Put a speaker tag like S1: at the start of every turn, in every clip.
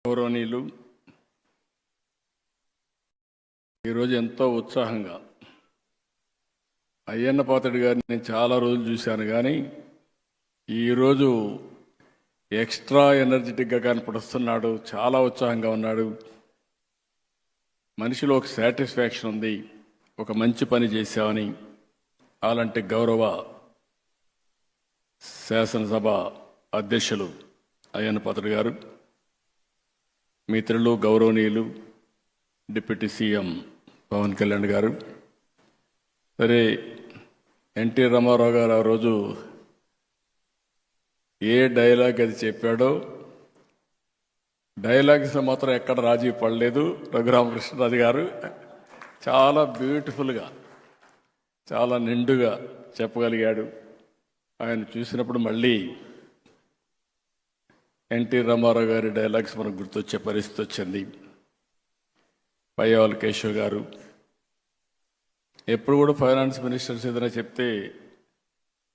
S1: గౌరవనీయులు, ఈరోజు ఎంతో ఉత్సాహంగా అయ్యన్న పాత్రుడు గారిని నేను చాలా రోజులు చూశాను, కానీ ఈరోజు ఎక్స్ట్రా ఎనర్జెటిక్గా కనపడుస్తున్నాడు. చాలా ఉత్సాహంగా ఉన్నాడు. మనిషిలో ఒక సాటిస్ఫాక్షన్ ఉంది, ఒక మంచి పని చేశామని. అలాంటి గౌరవ శాసనసభ అధ్యక్షులు అయ్యన్న పాత్రుడు గారు, మిత్రులు గౌరవనీయులు డిప్యూటీ సీఎం పవన్ కళ్యాణ్ గారు, సరే ఎన్టీ రామారావు గారు ఆ రోజు ఏ డైలాగ్ అది చెప్పాడో డైలాగ్స్ మాత్రం ఎక్కడ రాజీ పడలేదు. రఘురామకృష్ణరాజు గారు చాలా బ్యూటిఫుల్గా, చాలా నిండుగా చెప్పగలిగాడు. ఆయన చూసినప్పుడు మళ్ళీ ఎన్టీ రామారావు గారి డైలాగ్స్ మనకు గుర్తొచ్చే పరిస్థితి వచ్చింది. పయ్యావుల కేశవ్ గారు ఎప్పుడు కూడా ఫైనాన్స్ మినిస్టర్స్ ఏదైనా చెప్తే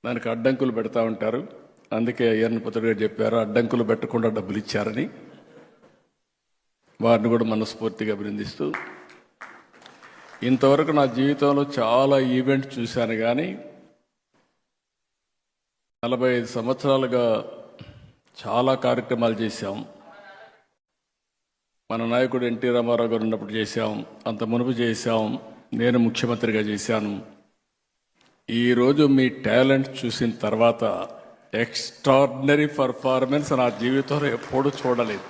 S1: దానికి అడ్డంకులు పెడతా ఉంటారు. అందుకే అయ్యన్న పాత్రుడు గారు చెప్పారు, అడ్డంకులు పెట్టకుండా డబ్బులు ఇచ్చారని. వారిని కూడా మనస్ఫూర్తిగా అభినందిస్తూ, ఇంతవరకు నా జీవితంలో చాలా ఈవెంట్స్ చూశాను, కానీ 45 సంవత్సరాలుగా చాలా కార్యక్రమాలు చేశాం. మన నాయకుడు ఎన్టీ రామారావు గారు ఉన్నప్పుడు చేశాం, అంత మునుపు చేశాం, నేను ముఖ్యమంత్రిగా చేశాను. ఈరోజు మీ టాలెంట్ చూసిన తర్వాత ఎక్స్ట్రాడినరీ పర్ఫార్మెన్స్ నా జీవితంలో ఎప్పుడూ చూడలేదు.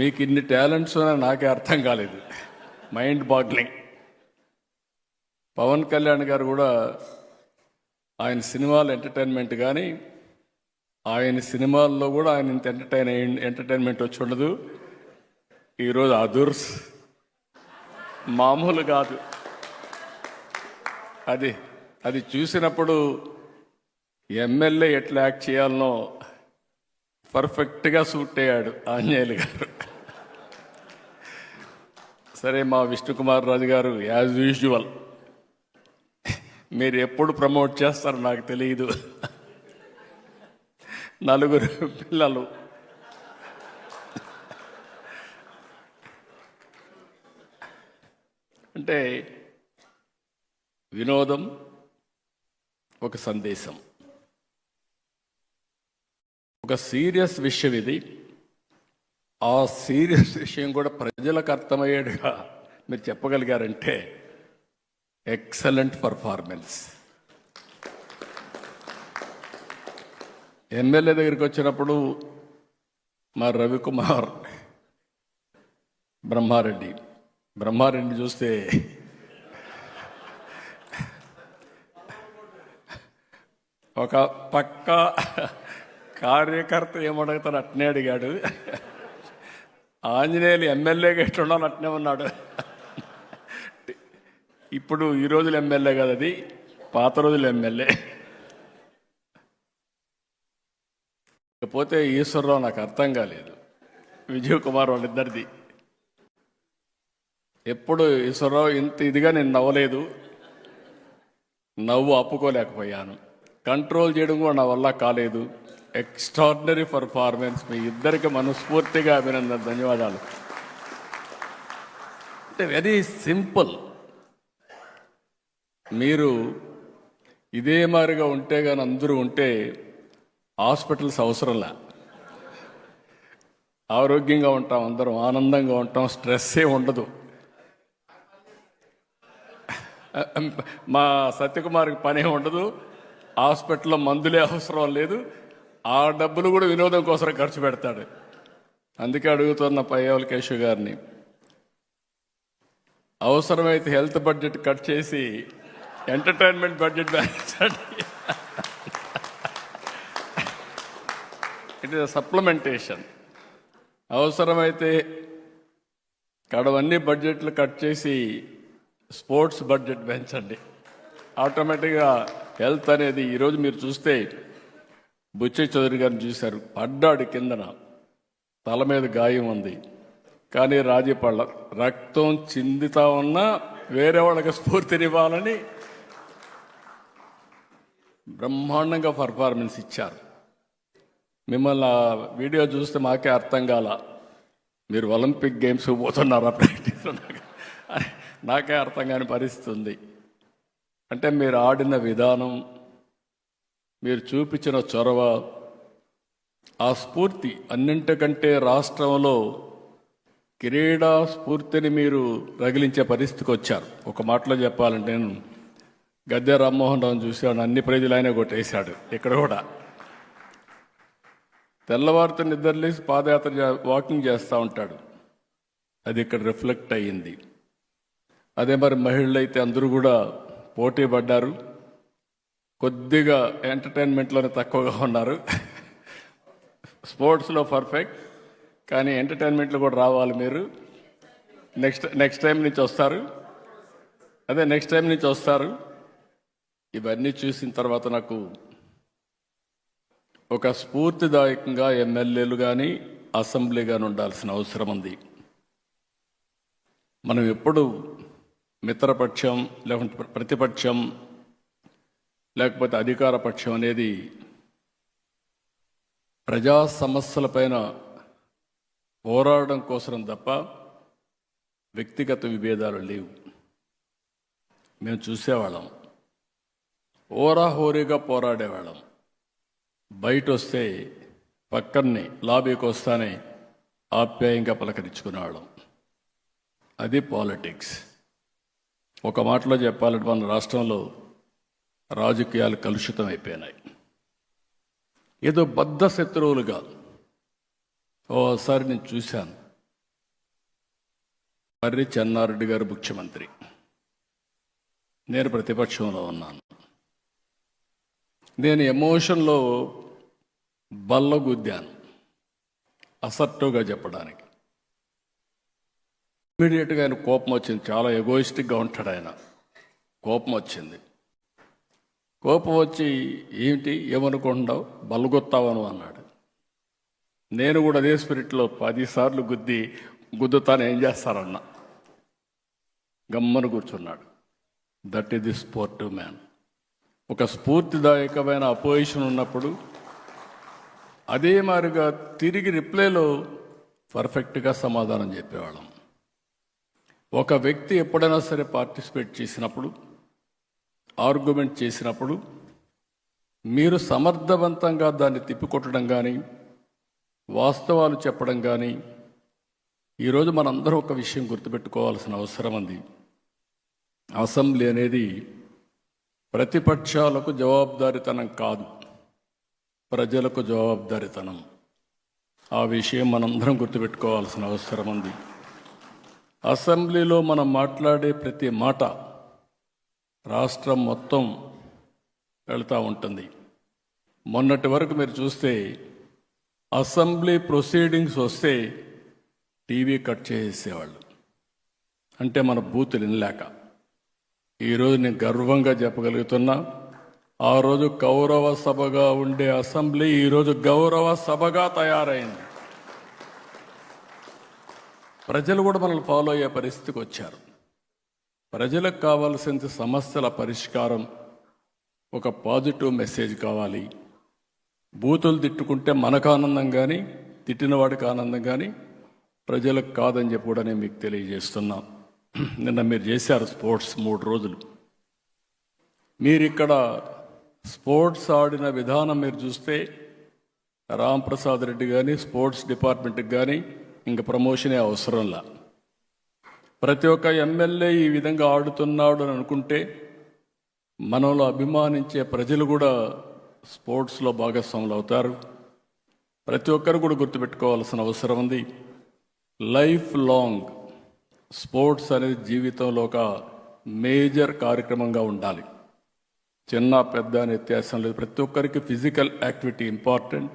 S1: మీకు ఇన్ని టాలెంట్స్ నాకే అర్థం కాలేదు. Mind boggling. పవన్ కళ్యాణ్ గారు కూడా ఆయన సినిమాలు ఎంటర్టైన్మెంట్, కానీ ఆయన సినిమాల్లో కూడా ఆయన ఇంత ఎంటర్టైన్మెంట్ వచ్చి ఉండదు. ఈరోజు అదుర్స్ మామూలు కాదు. అది చూసినప్పుడు ఎమ్మెల్యే ఎట్లా యాక్ట్ చేయాలనో పర్ఫెక్ట్గా సూట్ అయ్యాడు ఆంజనేయులు గారు. సరే, మా విష్ణుకుమార్ రాజు గారు యాజ్ యూజువల్ మీరు ఎప్పుడు ప్రమోట్ చేస్తారో నాకు తెలియదు. 4 పిల్లలు, అంటే వినోదం ఒక సందేశం, ఒక సీరియస్ విషయం ఇది. ఆ సీరియస్ విషయం కూడా ప్రజలకు అర్థమయ్యేట్టుగా మీరు చెప్పగలిగారంటే ఎక్సలెంట్ పర్ఫార్మెన్స్. ఎమ్మెల్యే దగ్గరికి వచ్చినప్పుడు మా రవికుమార్ బ్రహ్మారెడ్డి చూస్తే ఒక పక్క కార్యకర్త ఏమడుగుతాను అట్నే అడిగాడు. ఆంజనేయులు ఎమ్మెల్యేగా ఎట్లున్నాను అట్నే ఉన్నాడు. ఇప్పుడు ఈ రోజులు ఎమ్మెల్యే కదా, అది పాత రోజులు ఎమ్మెల్యే. ఇకపోతే ఈశ్వరరావు నాకు అర్థం కాలేదు, విజయ్ కుమార్ వాళ్ళిద్దరిది. ఎప్పుడు ఈశ్వరరావు ఇంత ఇదిగా నేను నవ్వలేదు, నవ్వు ఆపుకోలేకపోయాను, కంట్రోల్ చేయడం కూడా నా వల్ల కాలేదు. Extraordinary performance. మీ ఇద్దరికి మనస్ఫూర్తిగా అభినందన, ధన్యవాదాలు. అంటే వెరీ సింపుల్. మీరు ఇదే మాదిరిగా ఉంటే కానీ అందరూ ఉంటే హాస్పిటల్స్ అవసరంలా, ఆరోగ్యంగా ఉంటాం, అందరం ఆనందంగా ఉంటాం, స్ట్రెస్సే ఉండదు. మా సత్యకుమార్కి పనే ఉండదు, హాస్పిటల్లో మందులే అవసరం లేదు, ఆ డబ్బులు కూడా వినోదం కోసం ఖర్చు పెడతాడు. అందుకే అడుగుతున్న పయ్యావుల కేశవ్ గారిని, అవసరమైతే హెల్త్ బడ్జెట్ కట్ చేసి ఎంటర్టైన్మెంట్ బడ్జెట్ పెంచండి. It is supplementation. అవసరమైతే కడవన్నీ బడ్జెట్లు కట్ చేసి స్పోర్ట్స్ బడ్జెట్ పెంచండి. ఆటోమేటిక్గా హెల్త్ అనేది, ఈరోజు మీరు చూస్తే బుచ్చయ్య చౌదరి గారిని చూశారు, పడ్డాడు కిందన, తల మీద గాయం ఉంది, కానీ రాజీ పళ్ళ రక్తం చిందుతా ఉన్నా వేరే వాళ్ళకి స్ఫూర్తినివ్వాలని బ్రహ్మాండంగా పర్ఫార్మెన్స్ ఇచ్చారు. మిమ్మల్ని ఆ వీడియో చూస్తే మాకే అర్థం కాల, మీరు ఒలింపిక్ గేమ్స్ పోతున్నారా ప్రాక్టీస్ నాకే అర్థం కాని పరిస్థితి ఉంది. అంటే మీరు ఆడిన విధానం, మీరు చూపించిన చొరవ, ఆ స్ఫూర్తి అన్నింటికంటే రాష్ట్రంలో క్రీడా స్ఫూర్తిని మీరు రగిలించే పరిస్థితికి వచ్చారు. ఒక మాటలో చెప్పాలంటే నేను గద్దె రామ్మోహన్ రావును చూశాను, అన్ని ప్రైజులు ఆయనే కొట్టేశాడు. ఇక్కడ కూడా తెల్లవారితో నిద్రలేసి పాదయాత్ర వాకింగ్ చేస్తూ ఉంటాడు, అది ఇక్కడ రిఫ్లెక్ట్ అయ్యింది. అదే మరి మహిళలు అయితే అందరూ కూడా పోటీ పడ్డారు, కొద్దిగా ఎంటర్టైన్మెంట్లోనే తక్కువగా ఉన్నారు. స్పోర్ట్స్లో పర్ఫెక్ట్, కానీ ఎంటర్టైన్మెంట్లో కూడా రావాలి మీరు. నెక్స్ట్ టైం నుంచి వస్తారు, నెక్స్ట్ టైం నుంచి వస్తారు. ఇవన్నీ చూసిన తర్వాత నాకు ఒక స్ఫూర్తిదాయకంగా ఎమ్మెల్యేలు కానీ అసెంబ్లీ కానీ ఉండాల్సిన అవసరం ఉంది. మనం ఎప్పుడు మిత్రపక్షం లేకుంటే ప్రతిపక్షం లేకపోతే అధికార పక్షం అనేది ప్రజా సమస్యలపైన పోరాడడం కోసం తప్ప వ్యక్తిగత విభేదాలు లేవు. మేము చూసేవాళ్ళం, హోరాహోరీగా పోరాడేవాళ్ళం. బయట వస్తే పక్కనే లాబీకి వస్తానే ఆప్యాయంగా పలకరించుకునేవాళ్ళం. అది పాలిటిక్స్. ఒక మాటలో చెప్పాలంటే మన రాష్ట్రంలో రాజకీయాలు కలుషితం అయిపోయినాయి. ఏదో బద్ధ శత్రువులుగా. ఓసారి నేను చూశాను, మర్రి చెన్నారెడ్డి గారు ముఖ్యమంత్రి, నేను ప్రతిపక్షంలో ఉన్నాను. నేను ఎమోషన్లో బల్లగుద్దాను, అసర్టివ్గా చెప్పడానికి. ఇమీడియట్గా ఆయన కోపం వచ్చింది. చాలా ఎగోయిస్టిక్గా ఉంటాడు ఆయన. కోపం వచ్చింది. కోపం వచ్చి ఏమిటి ఏమనుకుంటున్నావు, బల్లగొత్తావను అన్నాడు. నేను కూడా అదే స్పిరిట్లో 10 సార్లు గుద్దుతాను, ఏం చేస్తారన్నా. గమ్మను కూర్చున్నాడు. That is the sportive man. ఒక స్ఫూర్తిదాయకమైన అపోజిషన్ ఉన్నప్పుడు అదే మాదిరిగా తిరిగి రిప్లైలో పర్ఫెక్ట్గా సమాధానం చెప్పేవాళ్ళం. ఒక వ్యక్తి ఎప్పుడైనా సరే పార్టిసిపేట్ చేసినప్పుడు, ఆర్గ్యుమెంట్ చేసినప్పుడు మీరు సమర్థవంతంగా దాన్ని తిప్పికొట్టడం కానీ, వాస్తవాలు చెప్పడం కానీ. ఈరోజు మనందరం ఒక విషయం గుర్తుపెట్టుకోవాల్సిన అవసరం ఉంది. అసెంబ్లీ అనేది ప్రతిపక్షాలకు జవాబుదారీతనం కాదు, ప్రజలకు జవాబుదారీతనం. ఆ విషయం మనందరం గుర్తుపెట్టుకోవాల్సిన అవసరం ఉంది. అసెంబ్లీలో మనం మాట్లాడే ప్రతి మాట రాష్ట్రం మొత్తం వెళ్తూ ఉంటుంది. మొన్నటి వరకు మీరు చూస్తే అసెంబ్లీ ప్రొసీడింగ్స్ వస్తే టీవీ కట్ చేసేవాళ్ళు, అంటే మన బూతులు వినలేక. ఈరోజు నేను గర్వంగా చెప్పగలుగుతున్నా, ఆ రోజు కౌరవ సభగా ఉండే అసెంబ్లీ ఈరోజు గౌరవ సభగా తయారైంది. ప్రజలు కూడా మనల్ని ఫాలో అయ్యే పరిస్థితికి వచ్చారు. ప్రజలకు కావాల్సిన సమస్యల పరిష్కారం, ఒక పాజిటివ్ మెసేజ్ కావాలి. బూతులు తిట్టుకుంటే మనకు ఆనందం కానీ, తిట్టిన వాడికి ఆనందం కానీ, ప్రజలకు కాదని చెప్పి కూడా నేను మీకు తెలియజేస్తున్నాను. నిన్న మీరు చేశారు స్పోర్ట్స్ 3 రోజులు. మీరు ఇక్కడ స్పోర్ట్స్ ఆడిన విధానం మీరు చూస్తే రాంప్రసాద్ రెడ్డి కానీ స్పోర్ట్స్ డిపార్ట్మెంట్కి కానీ ఇంక ప్రమోషనే అవసరంలా. ప్రతి ఒక్క ఎమ్మెల్యే ఈ విధంగా ఆడుతున్నాడు అని అనుకుంటే మనలో అభిమానించే ప్రజలు కూడా స్పోర్ట్స్లో భాగస్వాములు అవుతారు. ప్రతి ఒక్కరు కూడా గుర్తుపెట్టుకోవాల్సిన అవసరం ఉంది. లైఫ్ లాంగ్ స్పోర్ట్స్ అనేది జీవితంలో ఒక మేజర్ కార్యక్రమంగా ఉండాలి. చిన్న పెద్ద అనే వ్యత్యాసం లేదు. ప్రతి ఒక్కరికి ఫిజికల్ యాక్టివిటీ ఇంపార్టెంట్.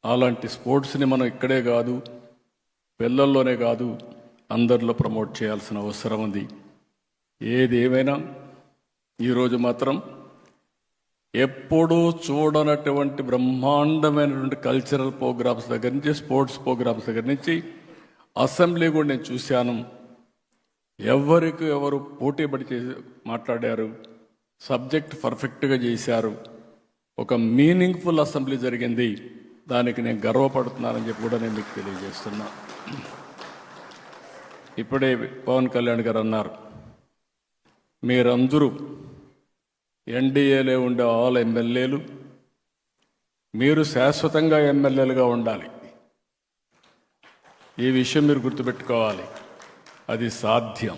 S1: అలాంటి స్పోర్ట్స్ని మనం ఇక్కడే కాదు, పిల్లల్లోనే కాదు, అందరిలో ప్రమోట్ చేయాల్సిన అవసరం ఉంది. ఏది ఏమైనా ఈరోజు మాత్రం ఎప్పుడూ చూడనటువంటి బ్రహ్మాండమైనటువంటి కల్చరల్ ప్రోగ్రామ్స్ దగ్గర నుంచి, స్పోర్ట్స్ ప్రోగ్రామ్స్ దగ్గర నుంచి అసెంబ్లీ కూడా నేను చూశాను. ఎవరికి ఎవరు పోటీపడి చేసి మాట్లాడారు, సబ్జెక్ట్ పర్ఫెక్ట్గా చేశారు. ఒక మీనింగ్ఫుల్ అసెంబ్లీ జరిగింది. దానికి నేను గర్వపడుతున్నానని చెప్పి కూడా నేను మీకు తెలియజేస్తున్నా. ఇప్పుడే పవన్ కళ్యాణ్ గారు అన్నారు, మీరందరూ ఎన్డీఏలో ఉండే ఆల్ ఎమ్మెల్యేలు మీరు శాశ్వతంగా ఎమ్మెల్యేలుగా ఉండాలి. ఈ విషయం మీరు గుర్తుపెట్టుకోవాలి. అది సాధ్యం.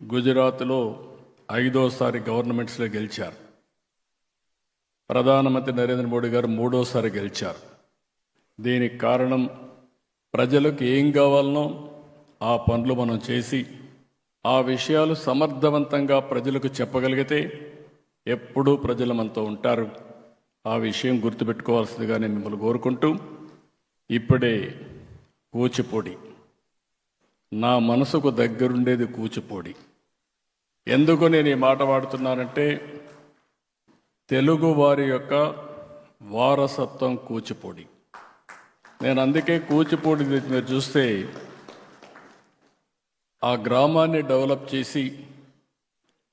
S1: గుజరాత్లో 5వ గవర్నమెంట్స్లో గెలిచారు. ప్రధానమంత్రి నరేంద్ర మోడీ గారు 3వ గెలిచారు. దీనికి కారణం ప్రజలకు ఏం కావాలనో ఆ పనులు మనం చేసి ఆ విషయాలు సమర్థవంతంగా ప్రజలకు చెప్పగలిగితే ఎప్పుడూ ప్రజలు మనతో ఉంటారు. ఆ విషయం గుర్తుపెట్టుకోవాల్సిందిగా నేను మిమ్మల్ని కోరుకుంటూ, ఇప్పుడే కూచిపూడి, నా మనసుకు దగ్గరుండేది కూచిపూడి. ఎందుకు నేను ఈ మాట వాడుతున్నానంటే, తెలుగు వారి యొక్క వారసత్వం కూచిపూడి. నేను అందుకే కూచిపూడి మీరు చూస్తే ఆ గ్రామాన్ని డెవలప్ చేసి,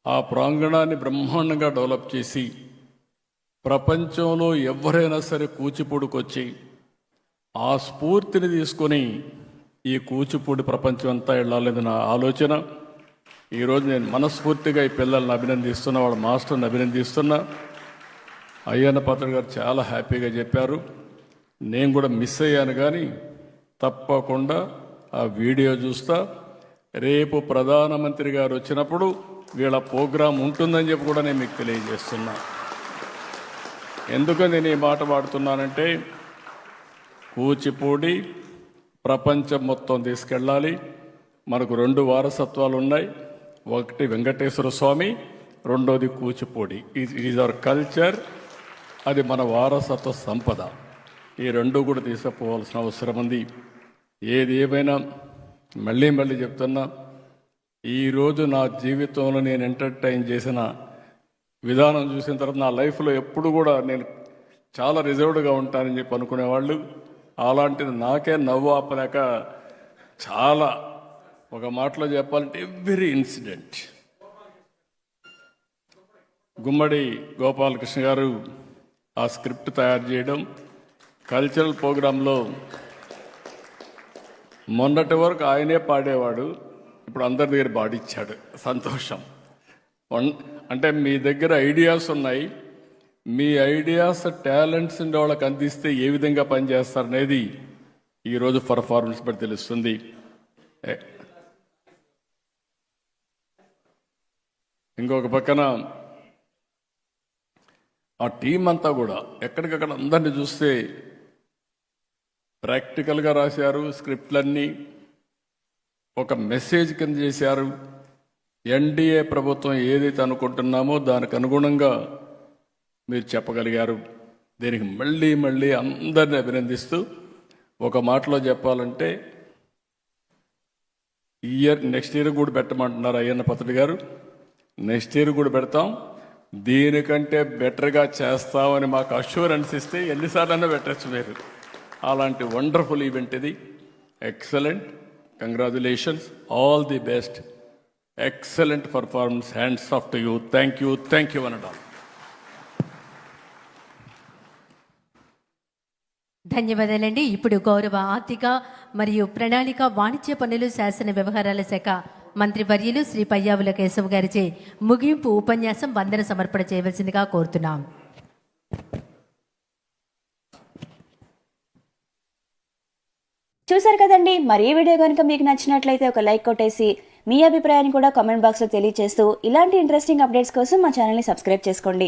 S1: ఆ ప్రాంగణాన్ని బ్రహ్మాండంగా డెవలప్ చేసి, ప్రపంచంలో ఎవరైనా సరే కూచిపూడికి వచ్చి ఆ స్ఫూర్తిని తీసుకొని ఈ కూచిపూడి ప్రపంచం అంతా వెళ్ళాలని నా ఆలోచన. ఈరోజు నేను మనస్ఫూర్తిగా ఈ పిల్లల్ని అభినందిస్తున్నా, వాళ్ళ మాస్టర్ని అభినందిస్తున్నా. అయ్యన్న పాత్రుడు గారు చాలా హ్యాపీగా చెప్పారు. నేను కూడా మిస్ అయ్యాను, కానీ తప్పకుండా ఆ వీడియో చూస్తా. రేపు ప్రధానమంత్రి గారు వచ్చినప్పుడు వీళ్ళ ప్రోగ్రాం ఉంటుందని చెప్పి కూడా నేను మీకు తెలియజేస్తున్నా. ఎందుకు నేను ఈ మాట వాడుతున్నానంటే, కూచిపూడి ప్రపంచం మొత్తం తీసుకెళ్ళాలి. మనకు 2 వారసత్వాలు ఉన్నాయి. ఒకటి వెంకటేశ్వర స్వామి, రెండోది కూచిపూడి. Is our culture. అది మన వారసత్వ సంపద. ఈ 2 కూడా తీసుకుపోవాల్సిన అవసరం ఉంది. ఏది ఏమైనా మళ్ళీ చెప్తున్నా, ఈరోజు నా జీవితంలో నేను ఎంటర్టైన్ చేసిన విధానం చూసిన తర్వాత నా లైఫ్లో ఎప్పుడు కూడా నేను చాలా రిజర్వ్డ్గా ఉంటానని చెప్పి అనుకునేవాళ్ళు. అలాంటిది నాకే నవ్వు ఆపలేక, చాలా ఒక మాటలో చెప్పాలంటే ఎవ్రీ ఇన్సిడెంట్. గుమ్మడి గోపాలకృష్ణ గారు ఆ స్క్రిప్ట్ తయారు చేయడం, కల్చరల్ ప్రోగ్రాంలో మొన్నటి వరకు ఆయనే పాడేవాడు, ఇప్పుడు అందరి దగ్గర పాడిచ్చాడు. సంతోషం. అంటే మీ దగ్గర ఐడియాస్ ఉన్నాయి, మీ ఐడియాస్ టాలెంట్స్ ఉండే వాళ్ళకి అందిస్తే ఏ విధంగా పనిచేస్తారనేది ఈరోజు పర్ఫార్మెన్స్ బట్టి తెలుస్తుంది. ఇంకొక పక్కన ఆ టీం అంతా కూడా ఎక్కడికక్కడ అందరినీ చూస్తే ప్రాక్టికల్గా రాశారు. స్క్రిప్ట్లన్నీ ఒక మెసేజ్ కింద చేశారు. ఎన్డీఏ ప్రభుత్వం ఏదైతే అనుకుంటున్నామో దానికి అనుగుణంగా మీరు చెప్పగలిగారు. దీనికి మళ్ళీ అందరినీ అభినందిస్తూ, ఒక మాటలో చెప్పాలంటే నెక్స్ట్ ఇయర్ కూడా పెట్టమంటున్నారు అయ్యన్న పాత్రుడు గారు. నెక్స్ట్ ఇయర్ కూడా పెడతాం. దీనికంటే బెటర్గా చేస్తామని మాకు అష్యూరెన్స్ ఇస్తే ఎన్నిసార్లైనా పెట్టచ్చు మీరు. అలాంటి వండర్ఫుల్ ఈవెంట్ ఇది. Excellent. Congratulations. All the best. Excellent performance. Hands off to you. Thank you అనడం.
S2: ధన్యవాదాలండి. ఇప్పుడు గౌరవ ఆర్థిక మరియు ప్రణాళిక వాణిజ్య పన్నులు శాసన వ్యవహారాల శాఖ మంత్రివర్యులు శ్రీ పయ్యావుల కేశవ్ గారిచే ముగింపు ఉపన్యాసం వందన సమర్పణ చేయవలసిందిగా కోరుతున్నాం.
S3: చూసారు కదండి. మరి ఈ వీడియో కనుక మీకు నచ్చినట్లయితే ఒక లైక్ కొట్టేసి మీ అభిప్రాయాన్ని కూడా కామెంట్ బాక్స్లో తెలియజేస్తూ ఇలాంటి ఇంట్రెస్టింగ్ అప్డేట్స్ కోసం మా ఛానల్ని సబ్స్క్రైబ్ చేసుకోండి.